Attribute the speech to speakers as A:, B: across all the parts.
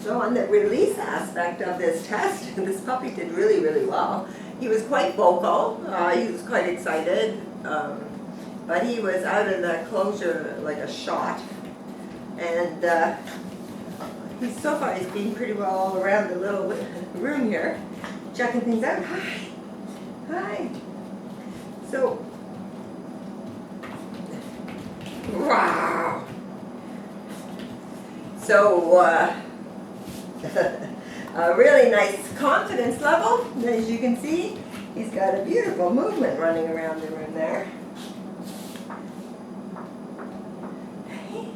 A: So on the release aspect of this test, this puppy did really, really well. He was quite vocal, he was quite excited, but he was out of the closure like a shot. And so far he's been pretty well all around the little room here, checking things out. Hi, hi. So, wow. So, a really nice confidence level, as you can see. He's got a beautiful movement running around the room there. Hey,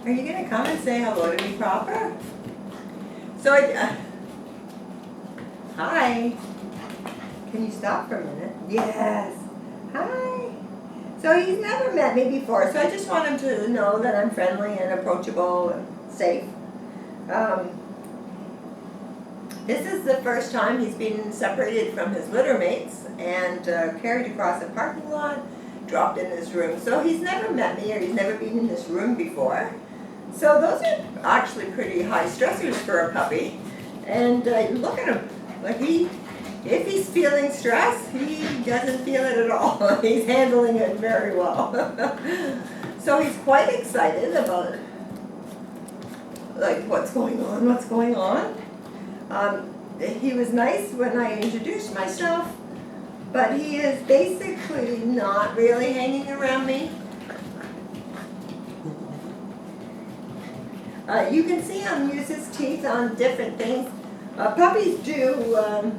A: are you going to come and say hello to me proper? So, hi. Can you stop for a minute? Yes. Hi. So he's never met me before, so I just want him to know that I'm friendly and approachable and safe. This is the first time he's been separated from his litter mates and carried across a parking lot, dropped in this room. So he's never met me or he's never been in this room before. So those are actually pretty high stressors for a puppy. And look at him. Like if he's feeling stress, he doesn't feel it at all. He's handling it very well. So he's quite excited about like what's going on. He was nice when I introduced myself, but he is basically not really hanging around me. You can see him use his teeth on different things. Puppies do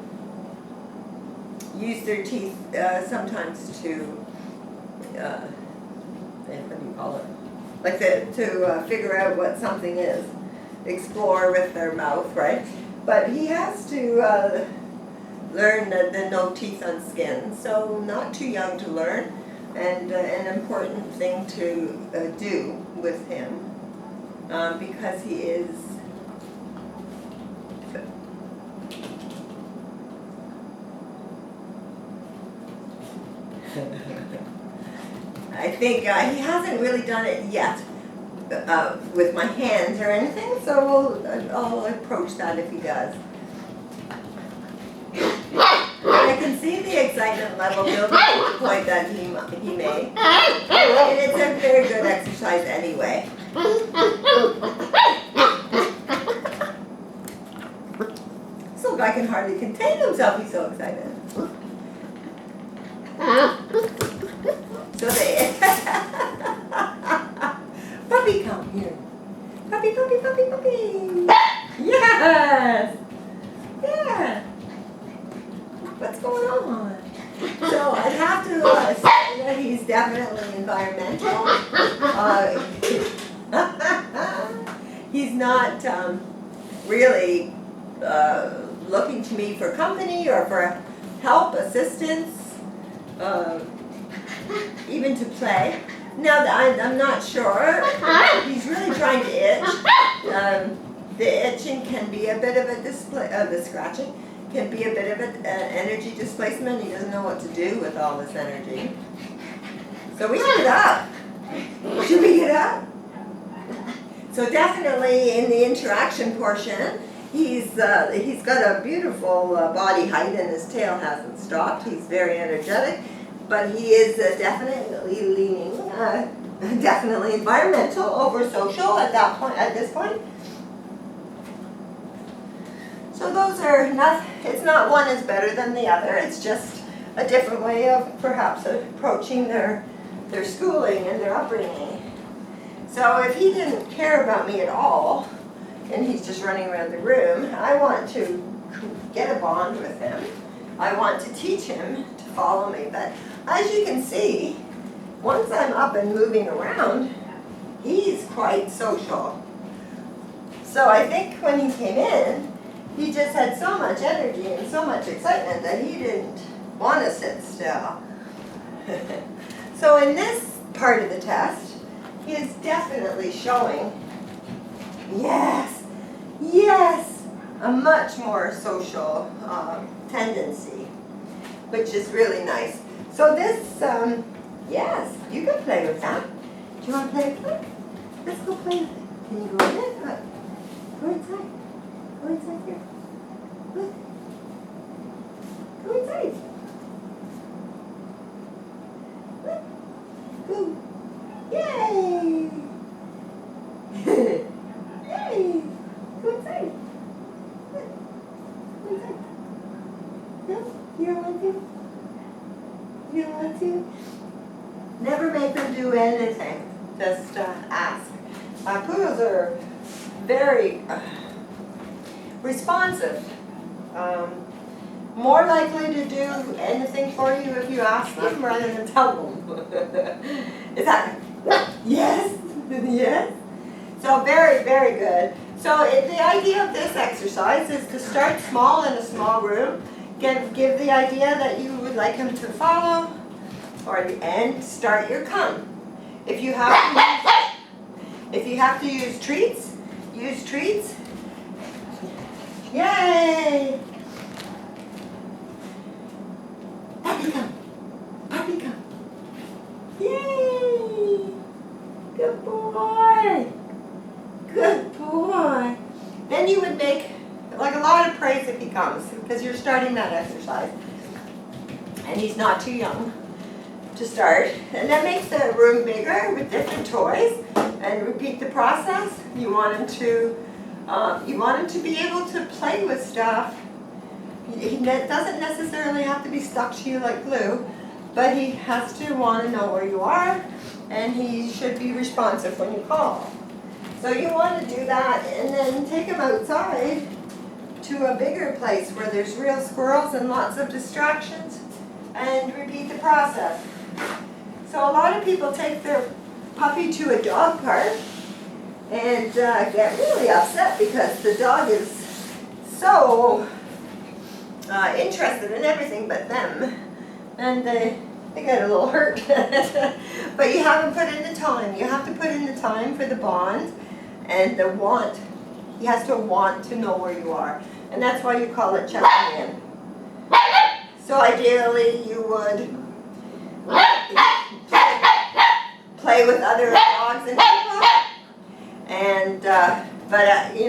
A: use their teeth sometimes to, what do you call it? Like to figure out what something is. Explore with their mouth, right? But he has to learn the no teeth on skin, so not too young to learn, and an important thing to do with him because he is I think he hasn't really done it yet with my hands or anything, so I'll approach that if he does. I can see the excitement level building to the point that he made, and it's a very good exercise anyway. This little guy can hardly contain himself, he's so excited. So they puppy, come here. Puppy, puppy, puppy, puppy. Yes. Yeah. What's going on? So I'd have to say that he's definitely environmental. He's not really looking to me for company or for help, assistance, even to play. Now, I'm not sure. He's really trying to itch. The itching can be a bit of a the scratching can be a bit of an energy displacement. He doesn't know what to do with all this energy. So we should get up. Should we get up? So definitely in the interaction portion, he's got a beautiful body height and his tail hasn't stopped. He's very energetic. But he is definitely leaning, definitely environmental over social at this point. So those are not, it's not one is better than the other, it's just a different way of perhaps approaching their schooling and their upbringing. So if he didn't care about me at all, and he's just running around the room, I want to get a bond with him. I want to teach him to follow me, but as you can see, once I'm up and moving around, he's quite social. So I think when he came in, he just had so much energy and so much excitement that he didn't want to sit still. So in this part of the test, he is definitely showing, yes, a much more social tendency, which is really nice. So this, yes, you can play with that. Do you want to play with it? Let's go play with it. Can you go with it? Go inside. Go inside here. Look. Go inside. Look. Go. Yay! Yay! Go inside. Look. Go inside. No? You don't want to? You don't want to? Never make them do anything. Just ask. Poodles are very responsive. More likely to do anything for you if you ask them rather than tell them. Is that yes? Yes? So very, very good. So the idea of this exercise is to start small in a small room. Give the idea that you would like him to follow, and start your come. If you have to use treats, use treats. Yay! Puppy come. Puppy come. Yay! Good boy. Good boy. Then you would make like a lot of praise if he comes, because you're starting that exercise. And he's not too young to start. And that makes the room bigger with different toys. And repeat the process. You want him to be able to play with stuff. He doesn't necessarily have to be stuck to you like glue, but he has to want to know where you are, and he should be responsive when you call. So you want to do that, and then take him outside to a bigger place where there's real squirrels and lots of distractions, and repeat the process. So a lot of people take their puppy to a dog park and get really upset because the dog is so interested in everything but them, and they get a little hurt. But you haven't put in the time. You have to put in the time for the bond and the want. He has to want to know where you are, and that's why you call it checking in. So ideally you would play with other dogs and people, and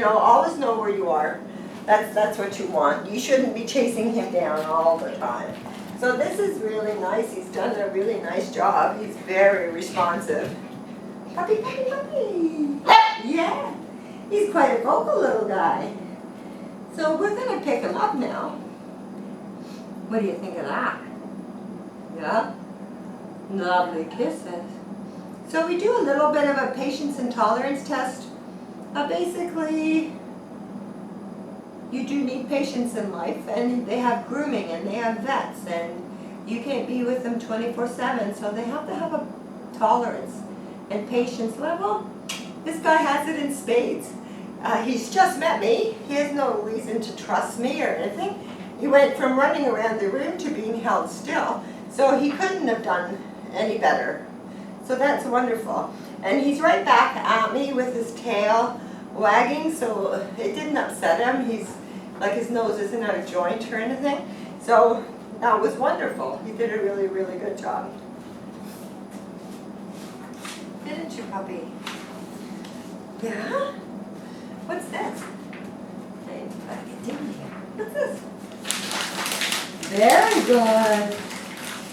A: always know where you are. That's what you want. You shouldn't be chasing him down all the time. So this is really nice. He's done a really nice job. He's very responsive. Puppy, puppy, puppy. Yeah, he's quite a vocal little guy. So we're gonna pick him up now. What do you think of that? Yeah, lovely kisses. So we do a little bit of a patience and tolerance test. Basically, you do need patience in life, and they have grooming and they have vets, and you can't be with them 24/7, so they have to have a tolerance and patience level. This guy has it in spades. He's just met me. He has no reason to trust me or anything. He went from running around the room to being held still, so he couldn't have done any better. So that's wonderful. And he's right back at me with his tail wagging, so it didn't upset him. He's like, his nose isn't out of joint or anything. So that was wonderful. He did a really, really good job. Didn't you, puppy? Yeah? What's this? Hey, get in here. What's this? Very good.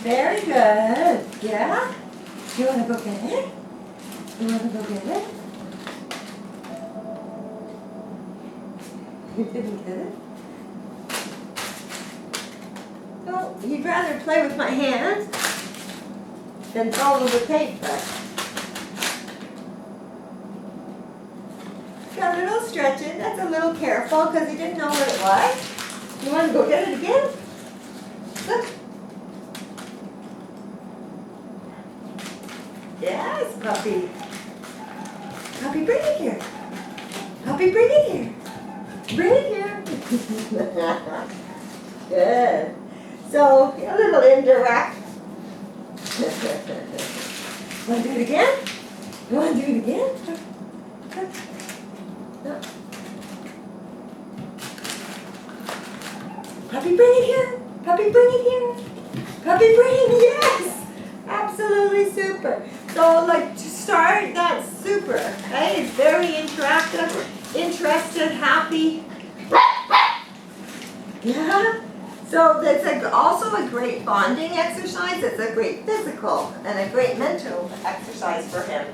A: Very good. Yeah? You want to go get it? You want to go get it? You didn't get it? No, you'd rather play with my hands than follow the paper. Got a little stretching. That's a little careful because he didn't know what it was. You want to go get it again? Look. Yes, puppy. Puppy, bring it here. Puppy, bring it here. Bring it here. Good. So, a little indirect. Want to do it again? You want to do it again? No. Puppy, bring it here. Puppy, bring it here. Puppy, bring it. Yes. Absolutely super. So, like, to start, that's super. Hey, it's very interactive. interested, happy. Yeah. So that's also a great bonding exercise. It's a great physical and a great mental exercise for him.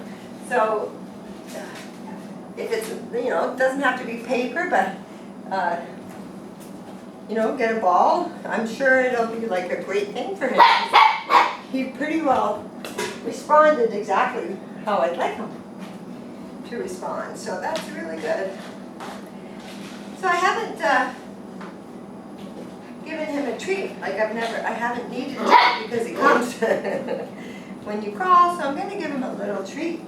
A: So if it's, it doesn't have to be paper, but get a ball. I'm sure it'll be like a great thing for him. He pretty well responded exactly how I'd like him to respond. So that's really good. So I haven't given him a treat. Like I haven't needed to because he comes when you crawl. So I'm going to give him a little treat.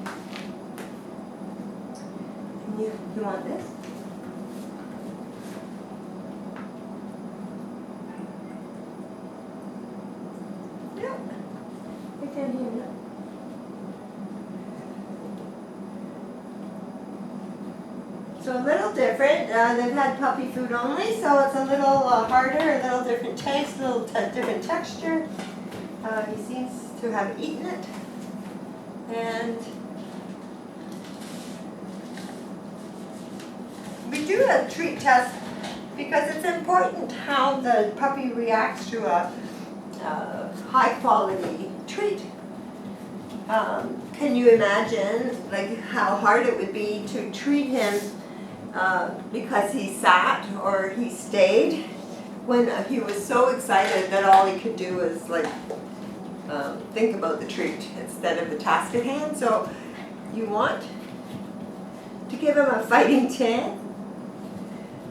A: You want this? No. I can't hear you. So a little different. They've had puppy food only, so it's a little harder, a little different taste, a little different texture. He seems to have eaten it. And we do a treat test because it's important how the puppy reacts to a high quality treat. Can you imagine like how hard it would be to treat him because he sat or he stayed when he was so excited that all he could do was like think about the treat instead of the task at hand? So you want to give him a fighting chance,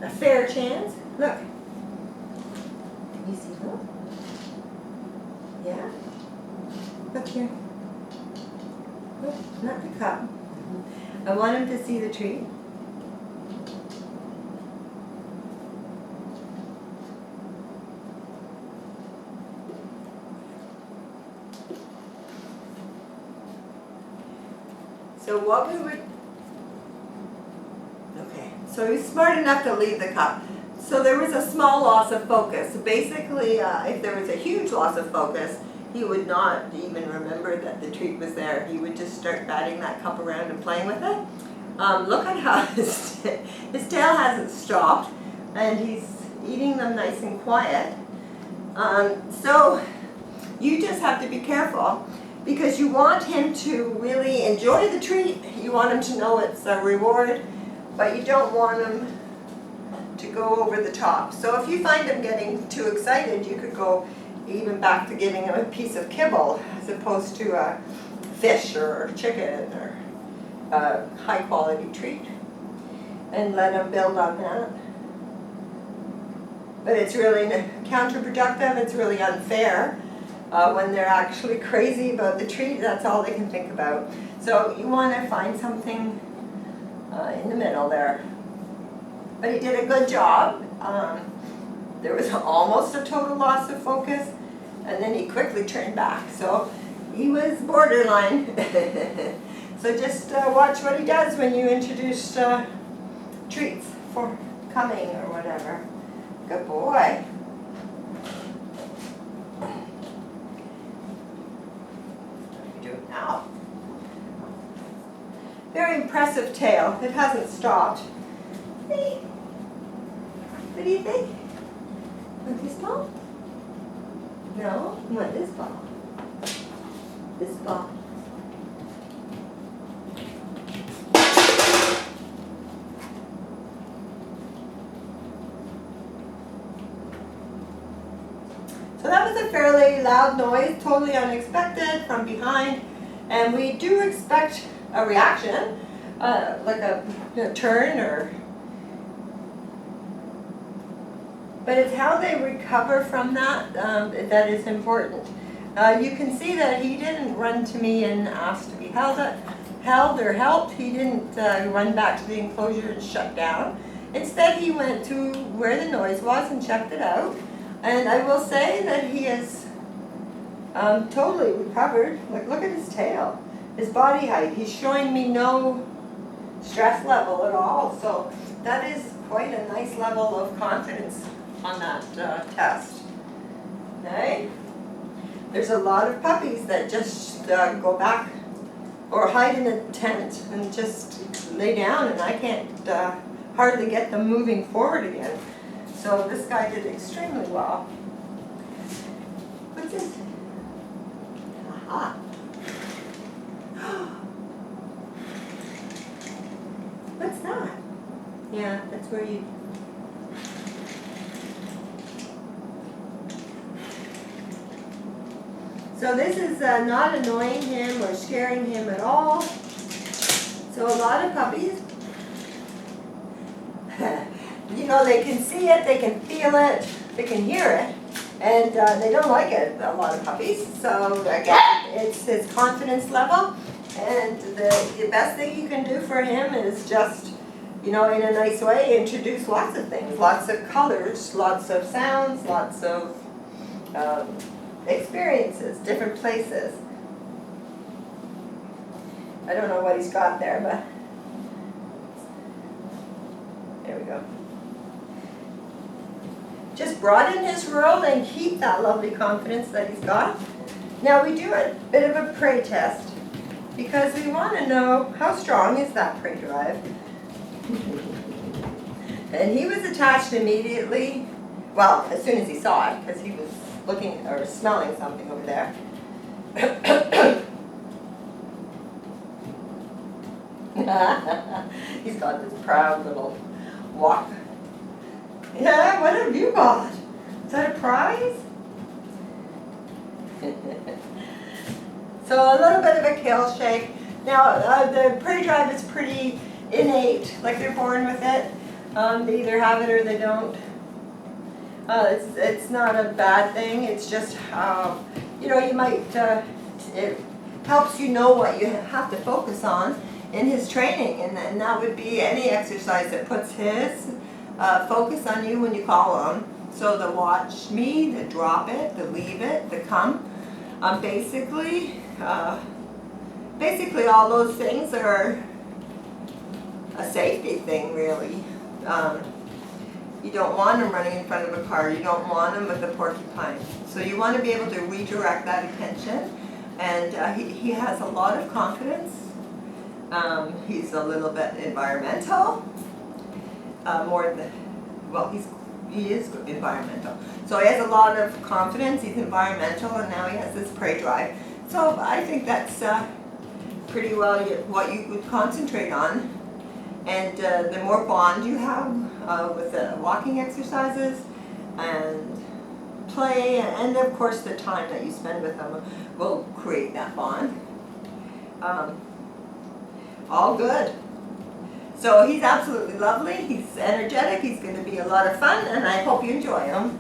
A: a fair chance. Look. You see that? Yeah? Look here. Look, not the cup. I want him to see the treat. So what we would, okay, so he's smart enough to leave the cup. So there was a small loss of focus. So basically, if there was a huge loss of focus, he would not even remember that the treat was there. He would just start batting that cup around and playing with it. Look at how his tail hasn't stopped, and he's eating them nice and quiet. So you just have to be careful, because you want him to really enjoy the treat. You want him to know it's a reward, but you don't want him to go over the top. So if you find him getting too excited, you could go even back to giving him a piece of kibble as opposed to a fish or chicken or a high quality treat, and let him build on that. But it's really counterproductive, it's really unfair. When they're actually crazy about the treat, that's all they can think about. So you want to find something in the middle there. But he did a good job. There was almost a total loss of focus, and then he quickly turned back. So he was borderline. So just watch what he does when you introduce treats for coming or whatever. Good boy. Now. Very impressive tail. It hasn't stopped. Hey. What do you think? Want this ball? No? You want this ball? This ball. So that was a fairly loud noise, totally unexpected from behind. And we do expect a reaction, like a turn or, but it's how they recover from that that is important. You can see that he didn't run to me and ask to be held or helped. He didn't run back to the enclosure and shut down. Instead, he went to where the noise was and checked it out. And I will say that he is totally recovered. Look at his tail, his body height. He's showing me no stress level at all. So that is quite a nice level of confidence on that test. Okay. There's a lot of puppies that just go back or hide in a tent and just lay down, and I can't hardly get them moving forward again. So this guy did extremely well. What's this? Aha. What's that? Yeah, that's where you... So this is not annoying him or scaring him at all. So a lot of puppies, you know, they can see it, they can feel it, they can hear it, and they don't like it, a lot of puppies. So again, it's his confidence level, and the best thing you can do for him is just, you know, in a nice way, introduce lots of things, lots of colors, lots of sounds, lots of experiences, different places. I don't know what he's got there, but there we go. Just broaden his world and keep that lovely confidence that he's got. Now we do a bit of a prey test because we want to know how strong is that prey drive. And he was attached immediately, well, as soon as he saw it, because he was looking or smelling something over there. He's got this proud little walk. Yeah, what have you got? Is that a prize? So a little bit of a kill shake. Now the prey drive is pretty innate, like they're born with it. They either have it or they don't. It's not a bad thing. It's just you know, you might it helps you know what you have to focus on in his training, and that would be any exercise that puts his focus on you when you call him. So the watch me, the drop it, the leave it, the come. Basically all those things are a safety thing, really. You don't want him running in front of a car. You don't want him with a porcupine. So you want to be able to redirect that attention. And he has a lot of confidence. He's a little bit environmental. He is environmental. So he has a lot of confidence. He's environmental, and now he has this prey drive. So I think that's pretty well what you would concentrate on. And the more bond you have with the walking exercises and play, and of course the time that you spend with them will create that bond. All good. So he's absolutely lovely, he's energetic, he's going to be a lot of fun, and I hope you enjoy him.